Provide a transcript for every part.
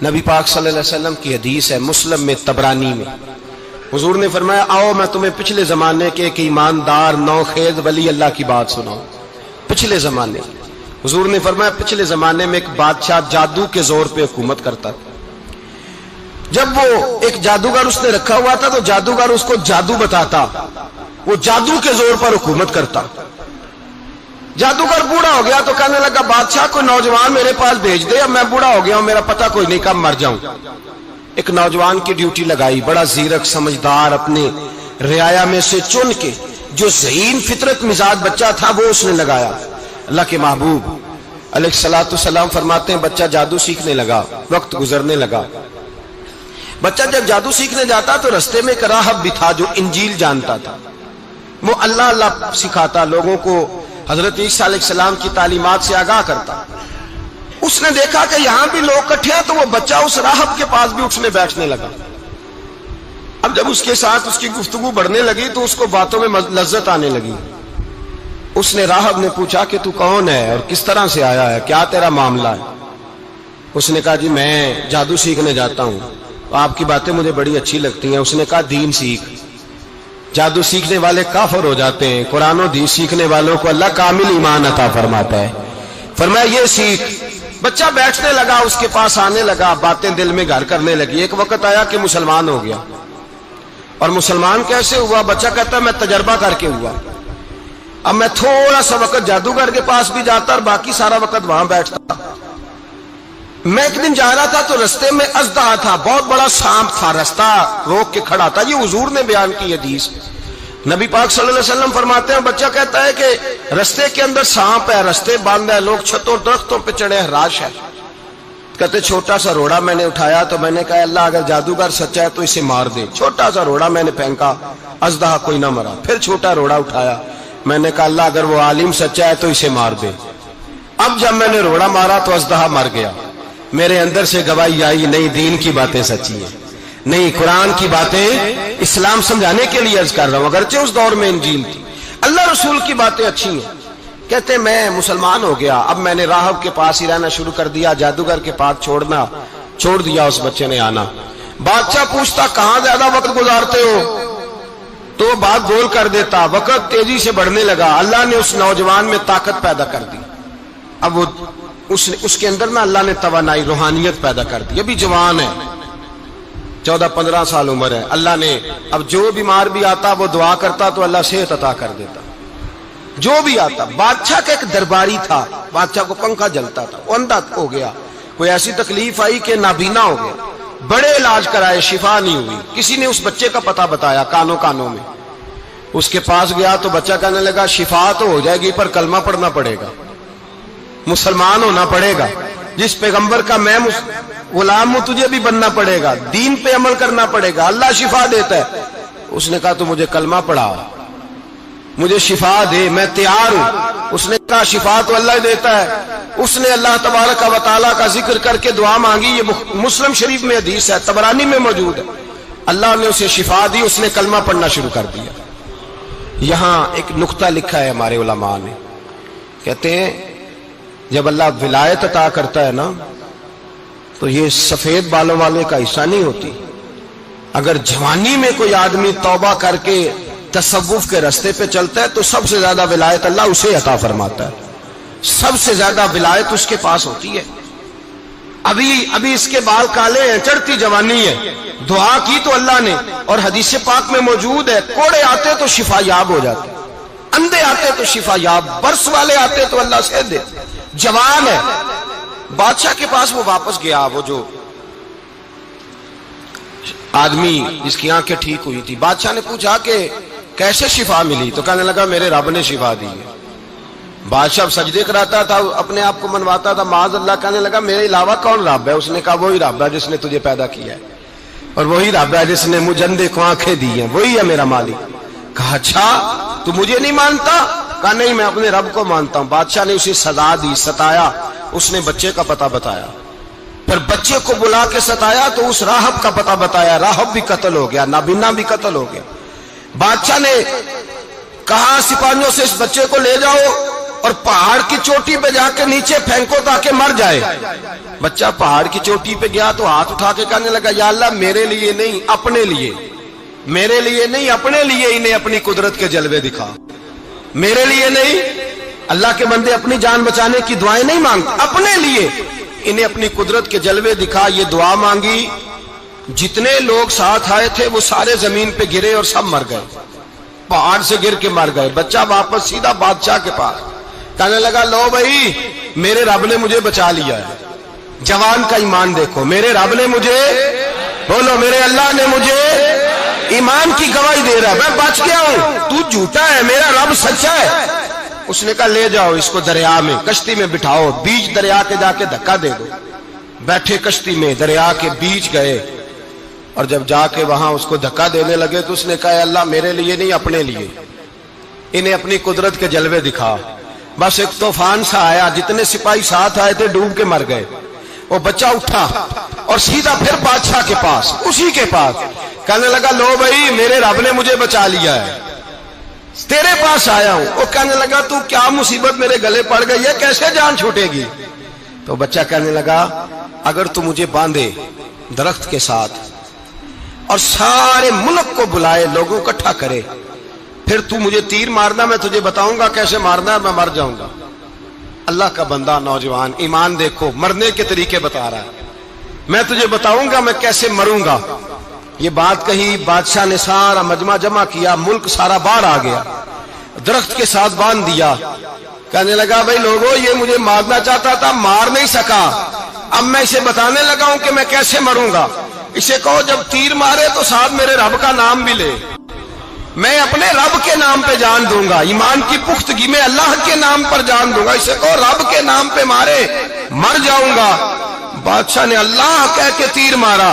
نبی پاک صلی اللہ علیہ وسلم کی حدیث ہے مسلم میں طبرانی میں، حضور نے فرمایا آؤ میں تمہیں پچھلے زمانے کے ایک ایماندار نوخیز ولی اللہ کی بات سناؤں۔ پچھلے زمانے حضور نے فرمایا پچھلے زمانے میں ایک بادشاہ جادو کے زور پہ حکومت کرتا تھا۔ جب وہ ایک جادوگر اس نے رکھا ہوا تھا تو جادوگر اس کو جادو بتاتا، وہ جادو کے زور پر حکومت کرتا۔ جادوگر بوڑھا ہو گیا تو کہنے لگا بادشاہ کو نوجوان میرے پاس بھیج دے، اب میں بوڑھا ہو گیا ہوں، میرا پتہ کوئی نہیں کب مر جاؤں۔ ایک نوجوان کی ڈیوٹی لگائی، بڑا زیرک سمجھدار، اپنے رعایا میں سے چن کے جو ذہین فطرت مزاج بچہ تھا وہ اس نے لگایا۔ اللہ کے محبوب علیہ الصلوۃ والسلام فرماتے ہیں بچہ جادو سیکھنے لگا، وقت گزرنے لگا۔ بچہ جب جادو سیکھنے جاتا تو رستے میں ایک راہب بھی تھا جو انجیل جانتا تھا، وہ اللہ اللہ سکھاتا، لوگوں کو حضرت عیسیٰ علیہ السلام کی تعلیمات سے آگاہ کرتا۔ اس نے دیکھا کہ یہاں بھی لوگ اکٹھے ہیں تو وہ بچہ اس راہب کے پاس بھی اٹھنے بیٹھنے لگا۔ اب جب اس کے ساتھ اس کی گفتگو بڑھنے لگی تو اس کو باتوں میں لذت آنے لگی۔ اس نے راہب نے پوچھا کہ تو کون ہے اور کس طرح سے آیا ہے، کیا تیرا معاملہ ہے؟ اس نے کہا جی میں جادو سیکھنے جاتا ہوں، آپ کی باتیں مجھے بڑی اچھی لگتی ہیں۔ اس نے کہا دین سیکھ، جادو سیکھنے والے کافر ہو جاتے ہیں، قرآن و حدیث سیکھنے والوں کو اللہ کامل ایمان عطا فرماتا ہے۔ فرمایا یہ سیکھ۔ بچہ بیٹھنے لگا، اس کے پاس آنے لگا، باتیں دل میں گھر کرنے لگی۔ ایک وقت آیا کہ مسلمان ہو گیا، اور مسلمان کیسے ہوا؟ بچہ کہتا ہے میں تجربہ کر کے ہوا۔ اب میں تھوڑا سا وقت جادوگر کے پاس بھی جاتا اور باقی سارا وقت وہاں بیٹھتا۔ میں ایک دن جا رہا تھا تو رستے میں اژدہا تھا، بہت بڑا سانپ تھا، رستہ روک کے کھڑا تھا۔ یہ حضور نے بیان کی حدیث۔ نبی پاک صلی اللہ علیہ وسلم فرماتے ہیں بچہ کہتا ہے کہ رستے کے اندر سانپ ہے، رستے بند ہے، لوگ چھتوں درختوں پہ چڑھے ہیں، راش ہے۔ کہتے چھوٹا سا روڑا میں نے اٹھایا تو میں نے کہا اللہ اگر جادوگر سچا ہے تو اسے مار دے۔ چھوٹا سا روڑا میں نے پھینکا، اژدہا کوئی نہ مرا۔ پھر چھوٹا روڑا اٹھایا، میں نے کہا اللہ اگر وہ عالم سچا ہے تو اسے مار دے۔ اب جب میں نے روڑا مارا تو اژدہا مر گیا۔ میرے اندر سے گواہی آئی نہیں دین کی باتیں سچی ہیں، نہیں قرآن کی باتیں اسلام سمجھانے کے لیے عرض کر رہا ہوں، اگرچہ اس دور میں انجیل تھی، اللہ رسول کی باتیں اچھی ہیں۔ کہتے میں مسلمان ہو گیا، اب میں نے راہب کے پاس ہی رہنا شروع کر دیا، جادوگر کے پاس چھوڑ دیا اس بچے نے آنا۔ بادشاہ پوچھتا کہاں زیادہ وقت گزارتے ہو تو وہ بات گول کر دیتا، وقت تیزی سے بڑھنے لگا۔ اللہ نے اس نوجوان میں طاقت پیدا کر دی، اب وہ اس کے اندر نا اللہ نے توانائی روحانیت پیدا کر دی، ابھی جوان ہے، 14-15 سال عمر ہے۔ اللہ نے اب جو بیمار بھی آتا وہ دعا کرتا تو اللہ صحت عطا کر دیتا، جو بھی آتا۔ بادشاہ کا ایک درباری تھا، بادشاہ کو پنکھا جلتا تھا، وہ اندھا ہو گیا، کوئی ایسی تکلیف آئی کہ نابینا ہو گیا، بڑے علاج کرائے شفا نہیں ہوئی۔ کسی نے اس بچے کا پتہ بتایا کانوں میں، اس کے پاس گیا تو بچہ کہنے لگا شفا تو ہو جائے گی پر کلمہ پڑھنا پڑے گا، مسلمان ہونا پڑے گا، جس پیغمبر کا میں غلام ہوں تجھے بھی بننا پڑے گا، دین پہ عمل کرنا پڑے گا، اللہ شفا دیتا ہے۔ اس نے کہا تو مجھے کلمہ پڑھا، مجھے شفا دے، میں تیار ہوں۔ اس نے کہا شفا تو اللہ دیتا ہے۔ اس نے اللہ تبارک و تعالیٰ کا ذکر کر کے دعا مانگی، یہ مسلم شریف میں حدیث ہے، طبرانی میں موجود ہے۔ اللہ نے اسے شفا دی، اس نے کلمہ پڑھنا شروع کر دیا۔ یہاں ایک نقطہ لکھا ہے ہمارے علماء نے، کہتے ہیں جب اللہ ولایت عطا کرتا ہے نا تو یہ سفید بالوں والے کا حصہ نہیں ہوتی۔ اگر جوانی میں کوئی آدمی توبہ کر کے تصوف کے راستے پہ چلتا ہے تو سب سے زیادہ ولایت اللہ اسے عطا فرماتا ہے، سب سے زیادہ ولایت اس کے پاس ہوتی ہے۔ ابھی اس کے بال کالے ہیں، چڑھتی جوانی ہے، دعا کی تو اللہ نے، اور حدیث پاک میں موجود ہے کوڑے آتے تو شفا یاب ہو جاتے، اندھے آتے تو شفا یاب، برس والے آتے تو اللہ سے دے، جوان ہے۔ بادشاہ کے پاس وہ واپس گیا، وہ جو آدمی جس کی آنکھیں ٹھیک ہوئی تھی۔ بادشاہ نے پوچھا کہ کیسے شفا ملی؟ تو کہنے لگا میرے رب نے شفا دی ہے۔ بادشاہ سجدے کراتا تھا، اپنے آپ کو منواتا تھا معاذ اللہ، کہنے لگا میرے علاوہ کون رب ہے؟ اس نے کہا وہی رب ہے جس نے تجھے پیدا کیا ہے، اور وہی رب ہے جس نے مجھے اندھے کو آنکھیں دی ہیں، وہی ہے میرا مالک۔ کہا اچھا تو مجھے نہیں مانتا؟ کہا نہیں میں اپنے رب کو مانتا ہوں۔ بادشاہ نے اسے سزا دی، ستایا، اس نے بچے کا پتہ بتایا، پھر بچے کو بلا کے ستایا تو اس راہب کا پتہ بتایا، راہب بھی قتل ہو گیا، نابینا بھی قتل ہو گیا۔ بادشاہ نے کہا سپاہیوں سے اس بچے کو لے جاؤ اور پہاڑ کی چوٹی پہ جا کے نیچے پھینکو تاکہ مر جائے. بچہ پہاڑ کی چوٹی پہ گیا تو ہاتھ اٹھا کے کہنے لگا یا اللہ میرے لیے نہیں اپنے لیے، میرے لیے نہیں اپنے لیے انہیں اپنی قدرت کے جلوے دکھا. میرے لیے نہیں، اللہ کے بندے اپنی جان بچانے کی دعائیں نہیں مانگتے، اپنے لیے انہیں اپنی قدرت کے جلوے دکھا. یہ دعا مانگی، جتنے لوگ ساتھ آئے تھے وہ سارے زمین پہ گرے اور سب مر گئے، پہاڑ سے گر کے مر گئے. بچہ واپس سیدھا بادشاہ کے پاس کہنے لگا لو بھائی میرے رب نے مجھے بچا لیا ہے. جوان کا ایمان دیکھو، میرے رب نے مجھے، بولو میرے اللہ نے مجھے ایمان کی گواہی دے رہا ہے، میں بچ گیا ہوں، تو جھوٹا ہے، میرا رب سچا ہے. اس نے کہا لے جاؤ اس کو دریا میں، کشتی میں بٹھاؤ، بیچ دریا کے جا کے دھکا دے دو. بیٹھے کشتی میں، دریا کے بیچ گئے، اور جب جا کے وہاں اس کو دھکا دینے لگے تو اس نے کہا اللہ میرے لیے نہیں اپنے لیے انہیں اپنی قدرت کے جلوے دکھا. بس ایک طوفان سا آیا، جتنے سپاہی ساتھ آئے تھے ڈوب کے مر گئے. وہ بچہ اٹھا اور سیدھا پھر بادشاہ کے پاس، اسی کے پاس کہنے لگا لو بھائی میرے رب نے مجھے بچا لیا ہے، تیرے پاس آیا ہوں. وہ کہنے لگا تو کیا مصیبت میرے گلے پڑ گئی ہے، کیسے جان چھوٹے گی؟ تو بچہ کہنے لگا اگر تو مجھے باندھے درخت کے ساتھ اور سارے ملک کو بلائے، لوگوں کو اکٹھا کرے، پھر تو مجھے تیر مارنا، میں تجھے بتاؤں گا کیسے مارنا ہے، میں مر جاؤں گا. اللہ کا بندہ نوجوان ایمان دیکھو، مرنے کے طریقے بتا رہا ہے، میں تجھے بتاؤں گا میں کیسے مروں گا. یہ بات کہی، بادشاہ نے سارا مجمع جمع کیا، ملک سارا باہر آ گیا، درخت کے ساتھ باندھ دیا. کہنے لگا بھائی لوگوں یہ مجھے مارنا چاہتا تھا، مار نہیں سکا، اب میں اسے بتانے لگا ہوں کہ میں کیسے مروں گا. اسے کہو جب تیر مارے تو ساتھ میرے رب کا نام بھی لے، میں اپنے رب کے نام پہ جان دوں گا، ایمان کی پختگی میں اللہ کے نام پر جان دوں گا. اسے کہو رب کے نام پہ مارے، مر جاؤں گا. بادشاہ نے اللہ کہہ کے تیر مارا،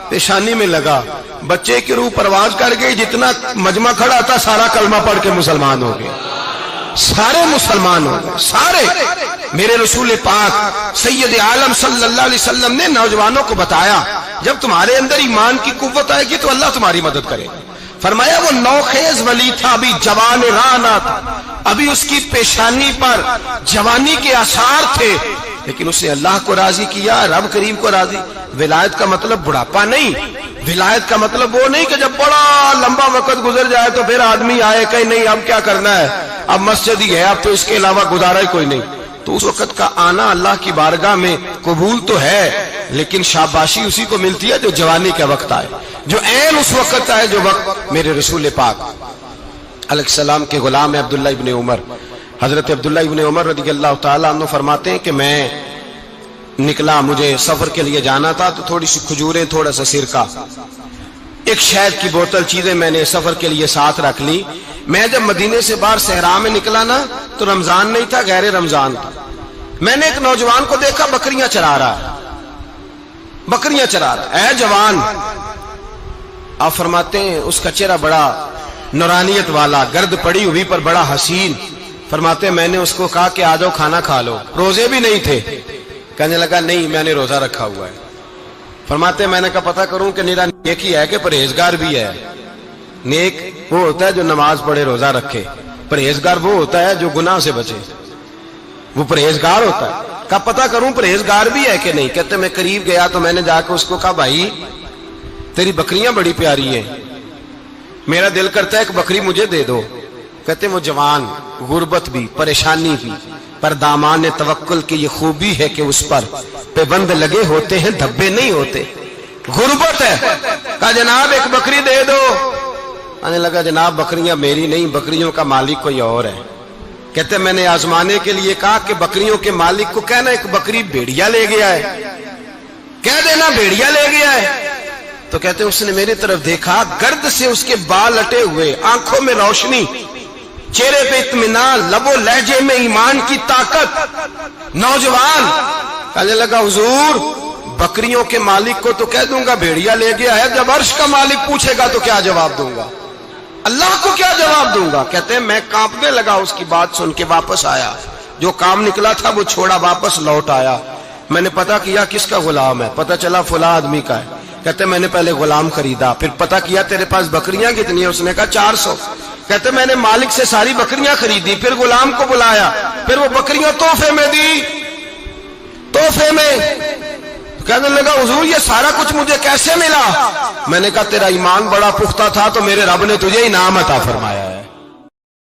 پیشانی میں لگا، بچے کی روح پرواز کر گئی. جتنا مجمع کھڑا تھا سارا کلمہ پڑھ کے مسلمان ہو گئے، سارے مسلمان ہو گئے سارے. میرے رسول پاک سید عالم صلی اللہ علیہ وسلم نے نوجوانوں کو بتایا جب تمہارے اندر ایمان کی قوت آئے گی تو اللہ تمہاری مدد کرے. فرمایا وہ نوخیز ولی تھا، ابھی جوان رانا تھا، ابھی اس کی پیشانی پر جوانی کے آثار تھے، لیکن اس نے اللہ کو راضی کیا، رب کریم کو راضی. ولایت کا مطلب بڑھاپا نہیں، ولایت کا مطلب وہ نہیں کہ جب بڑا لمبا وقت گزر جائے تو پھر آدمی آئے کہ نہیں اب کیا کرنا ہے، اب مسجد ہی ہے، اب تو اس کے علاوہ گزارا ہی کوئی نہیں. تو اس وقت کا آنا اللہ کی بارگاہ میں قبول تو ہے، لیکن شاباشی اسی کو ملتی ہے جو جوانی کا وقت آئے، جو عین اس وقت آئے جو وقت میرے رسول پاک علیہ السلام کے غلام عبداللہ ابن عمر، حضرت عبداللہ ابن عمر رضی اللہ تعالیٰ عنہ فرماتے ہیں کہ میں نکلا، مجھے سفر کے لیے جانا تھا، تو تھوڑی سی کھجوریں، تھوڑا سا سرکہ، ایک شہد کی بوتل، چیزیں میں نے سفر کے لیے ساتھ رکھ لی. میں جب مدینے سے باہر صحرا میں نکلا نا تو رمضان نہیں تھا، غیر رمضان تھا. میں نے ایک نوجوان کو دیکھا بکریاں چرا رہا ہے، بکریاں چرا رہا ہے. اے جوان، آپ فرماتے ہیں اس کا چہرہ بڑا نورانیت والا، گرد پڑی ہوئی پر بڑا حسین. فرماتے ہیں میں نے اس کو کہا کہ آ جاؤ کھانا کھا لو، روزے بھی نہیں تھے. کہنے لگا نہیں میں نے روزہ رکھا ہوا ہے. فرماتے ہیں میں نے کہا پتہ کروں کہ نیرا نیک ہی ہے کہ پرہیزگار بھی ہے. نیک وہ ہوتا ہے جو نماز پڑھے روزہ رکھے، پرہیزگار وہ ہوتا ہے جو گناہ سے بچے، وہ پرہیزگار ہوتا ہے. کہا پتہ کروں پرہیزگار بھی ہے کہ نہیں. کہتے میں قریب گیا تو میں نے جا کے اس کو کہا بھائی تیری بکریاں بڑی پیاری ہیں، میرا دل کرتا ہے کہ بکری مجھے دے دو. کہتے وہ جوان، غربت بھی، پریشانی بھی، پر دامان توکل کی یہ خوبی ہے کہ اس پر پیبند لگے ہوتے ہیں، دھبے نہیں ہوتے. غربت ہے. کہا جناب ایک بکری دے دو. آنے لگا جناب بکریاں میری نہیں، بکریوں کا مالک کوئی اور ہے. کہتے میں نے آزمانے کے لیے کہا کہ بکریوں کے مالک کو کہنا ایک بکری بھیڑیا لے گیا ہے، کہہ دینا بھیڑیا لے گیا ہے. تو کہتے اس نے میری طرف دیکھا، گرد سے اس کے بال اٹے ہوئے، آنکھوں میں روشنی، چہرے پہ اطمینان، لب و لہجے میں ایمان کی طاقت. نوجوان کہنے لگا حضور بکریوں کے مالک کو تو کہہ دوں گا بھیڑیا لے گیا ہے، جب عرش کا مالک پوچھے گا تو کیا جواب دوں گا، اللہ کو کیا جواب دوں گا. کہتے ہیں میں کانپنے لگا اس کی بات سن کے، واپس آیا، جو کام نکلا تھا وہ چھوڑا، واپس لوٹ آیا. میں نے پتا کیا کس کا غلام ہے، پتا چلا فلاں آدمی کا ہے. کہتے میں نے پہلے غلام خریدا، پھر پتا کیا تیرے پاس بکریاں کتنی ہیں، اس نے کہا 400. کہتے میں نے مالک سے ساری بکریاں خریدی، پھر غلام کو بلایا، پھر وہ بکریاں تحفے میں دی، تحفے میں۔ کہنے لگا حضور یہ سارا کچھ مجھے کیسے ملا؟ میں نے کہا تیرا ایمان بڑا پختہ تھا تو میرے رب نے تجھے انعام عطا فرمایا ہے۔